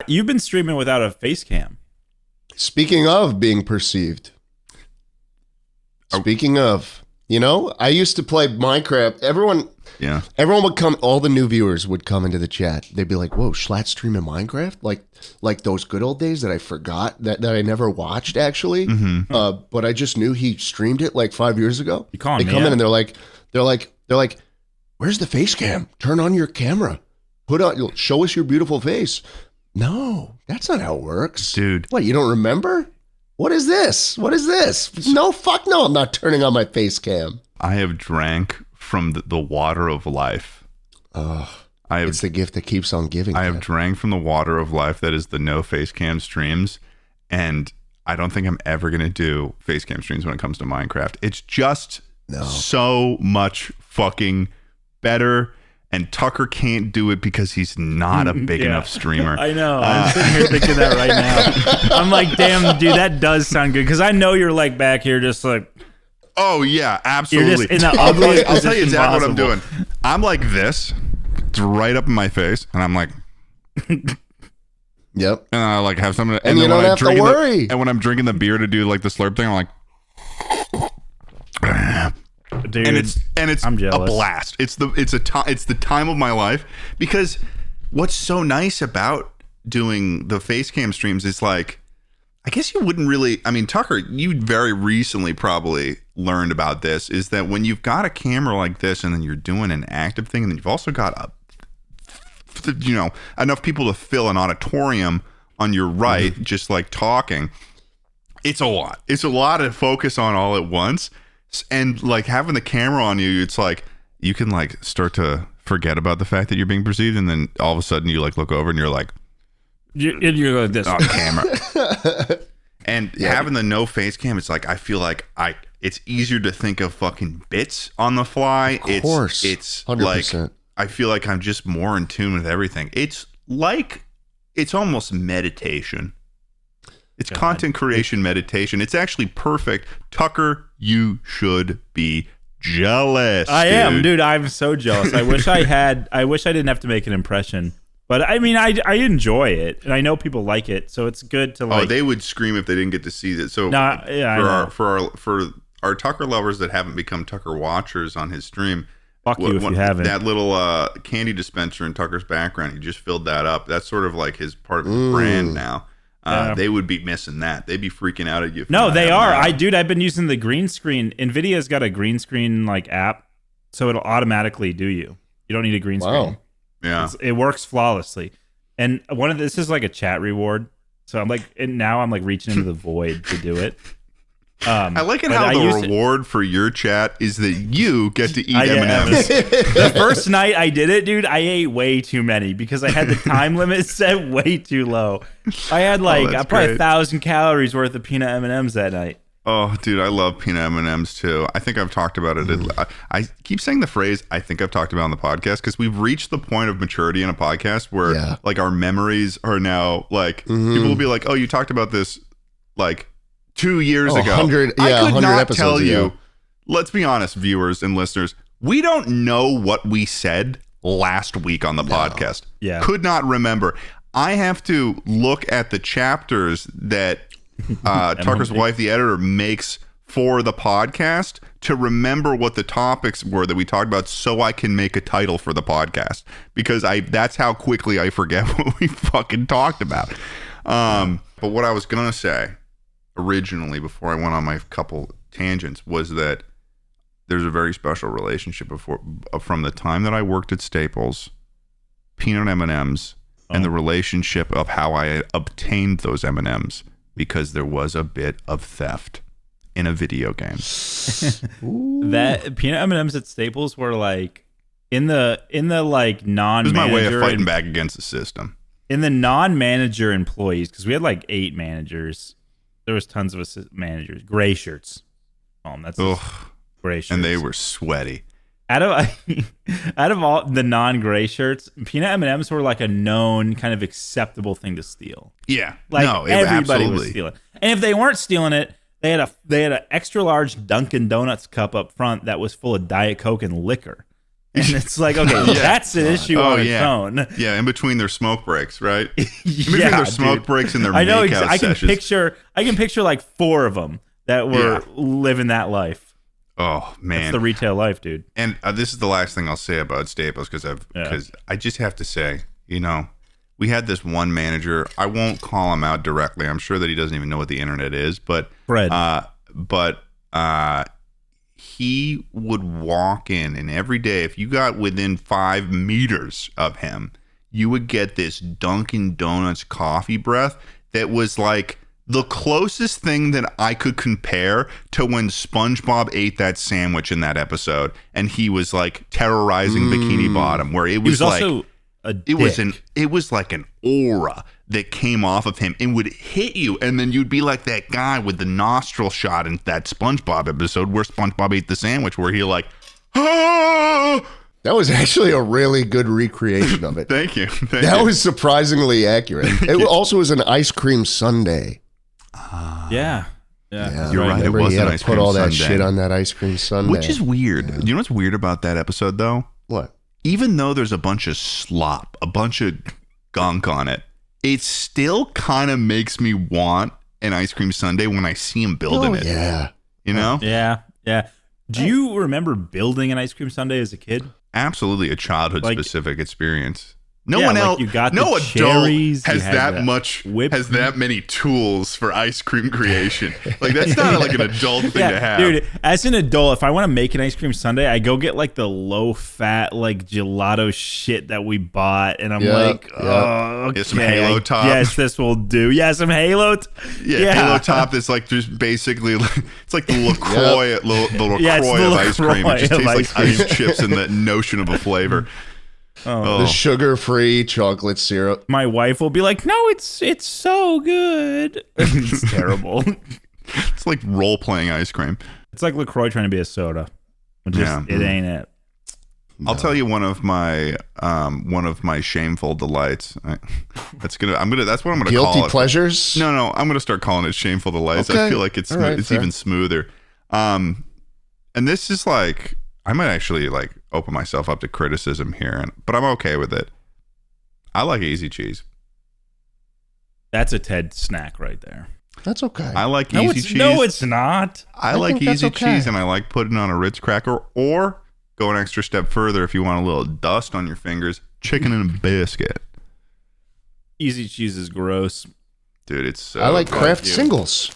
You've been streaming without a face cam. Speaking of being perceived. Speaking of, I used to play Minecraft. Everyone would come. All the new viewers would come into the chat. They'd be like, "Whoa, Jschlatt streaming Minecraft? Like those good old days that I forgot that I never watched actually. But I just knew he streamed it like 5 years ago." You calling They me come in out? and they're like, "Where's the face cam? Turn on your camera. Show us your beautiful face." No, that's not how it works, dude. What, you don't remember? What is this? No, fuck no, I'm not turning on my face cam. I have drank from the water of life. It's the gift that keeps on giving. I have drank from the water of life that is the no face cam streams, and I don't think I'm ever going to do face cam streams when it comes to Minecraft. It's just so much fucking better. And Tucker can't do it because he's not a big enough streamer. I know. I'm sitting here thinking that right now. I'm like, damn, dude, that does sound good. Because I know you're like back here just like... Oh, yeah, absolutely. You're just in the ugliest I'll tell you position exactly what I'm possible. doing. I'm like this. It's right up in my face. And I'm like... Yep. And I like have something... And you don't have to worry. And when I'm drinking the beer to do like the slurp thing, I'm like... Dude, and it's I'm a jealous. blast. It's the time of my life, because what's so nice about doing the face cam streams is like, I guess you wouldn't really, I mean, Tucker, you very recently probably learned about this, is that when you've got a camera like this and then you're doing an active thing and then you've also got enough people to fill an auditorium on your right, just like talking, it's a lot. It's a lot to focus on all at once. And like having the camera on you, it's like you can like start to forget about the fact that you're being perceived, and then all of a sudden you like look over and you're like, you're like this on camera. And having the no face cam, it's like I feel like it's easier to think of fucking bits on the fly. Of course, it's 100%. like I feel like I'm just more in tune with everything. It's almost meditation. It's content creation meditation. It's actually perfect. Tucker, you should be jealous. I am, dude. I'm so jealous. I wish I didn't have to make an impression. But I mean, I enjoy it, and I know people like it, so it's good to like. Oh, they would scream if they didn't get to see it. So for our Tucker lovers that haven't become Tucker watchers on his stream, fuck you if you haven't. That little candy dispenser in Tucker's background, he just filled that up. That's sort of like his part of his brand now. They would be missing that. They'd be freaking out at you. No, they are. I've been using the green screen. NVIDIA's got a green screen like app, so it'll automatically do you. You don't need a green screen. Yeah, it works flawlessly. And this is like a chat reward. So I'm like, and now I'm like reaching into the void to do it. I like it how the reward for your chat is that you get to eat M&Ms. The first night I did it, dude, I ate way too many because I had the time limit set way too low. I had probably 1,000 calories worth of peanut M&Ms that night. Oh, dude, I love peanut M&Ms too. I think I've talked about it. I keep saying the phrase, I think I've talked about on the podcast, because we've reached the point of maturity in a podcast where like our memories are now like, people will be like, oh, you talked about this like 2 years ago. I could not tell you. Let's be honest, viewers and listeners. We don't know what we said last week on the podcast. Yeah. Could not remember. I have to look at the chapters that Tucker's wife, the editor, makes for the podcast to remember what the topics were that we talked about, so I can make a title for the podcast, because that's how quickly I forget what we fucking talked about. But what I was going to say originally, before I went on my couple tangents, was that there's a very special relationship from the time that I worked at Staples, peanut M&Ms, and the relationship of how I obtained those M&Ms, because there was a bit of theft in a video game. That peanut M&Ms at Staples were like in the like non-manager. It was my way of fighting back against the system. In the non-manager employees, because we had like 8 managers. There was tons of managers. Gray shirts. That's gray shirts. And they were sweaty. Out of all the non-gray shirts, peanut M&Ms were like a known kind of acceptable thing to steal. Yeah, everybody was stealing. And if they weren't stealing it, they had an extra large Dunkin' Donuts cup up front that was full of Diet Coke and liquor. And it's like, okay, that's an issue on its own. Yeah, in between their smoke breaks, right? In between their smoke breaks and their makeout sessions. I can picture like 4 of them that were living that life. Oh man, that's the retail life, dude. And this is the last thing I'll say about Staples because I just have to say, we had this one manager. I won't call him out directly. I'm sure that he doesn't even know what the internet is, but Fred. He would walk in, and every day, if you got within 5 meters of him, you would get this Dunkin' Donuts coffee breath that was like the closest thing that I could compare to when SpongeBob ate that sandwich in that episode, and he was like terrorizing Bikini Bottom, where it was like also a dick. It was like an aura that came off of him and would hit you, and then you'd be like that guy with the nostril shot in that SpongeBob episode where SpongeBob ate the sandwich, where he like, ah! That was actually a really good recreation of it. Thank you. That was surprisingly accurate. It also was an ice cream sundae. Yeah. You're right. It was an ice cream put all sundae. that shit on that ice cream sundae, which is weird. You know what's weird about that episode, though? What? Even though there's a bunch of slop, a bunch of gunk on it, it still kind of makes me want an ice cream sundae when I see him building it. Yeah. You know? Yeah. Do you remember building an ice cream sundae as a kid? Absolutely a childhood specific experience. No Yeah, one like else. you got No the adult cherries, has you had that the much. whipped Has that many tools for ice cream creation. Like that's not like an adult thing to have. Dude, as an adult, if I want to make an ice cream sundae, I go get like the low fat like gelato shit that we bought, and I'm like, oh, okay, some Halo top. Yes, this will do. Yeah, some Halo. Halo top that's like just basically it's like the LaCroix, the LaCroix of ice cream. It just tastes like ice chips and that notion of a flavor. The sugar-free chocolate syrup. My wife will be like, "No, it's so good." It's terrible. It's like role-playing ice cream. It's like LaCroix trying to be a soda. It ain't it. I'll tell you one of my shameful delights. That's what I'm gonna call it. Guilty pleasures? No, I'm gonna start calling it shameful delights. Okay. I feel like it's even smoother. And this is like I might actually like open myself up to criticism here, but I'm okay with it. I like Easy Cheese. That's a Ted snack right there. That's okay. I like Easy Cheese. No, it's not. I like Easy Cheese, and I like putting it on a Ritz cracker, or go an extra step further if you want a little dust on your fingers, chicken and a biscuit. Easy Cheese is gross. Dude, it's so I like Kraft singles.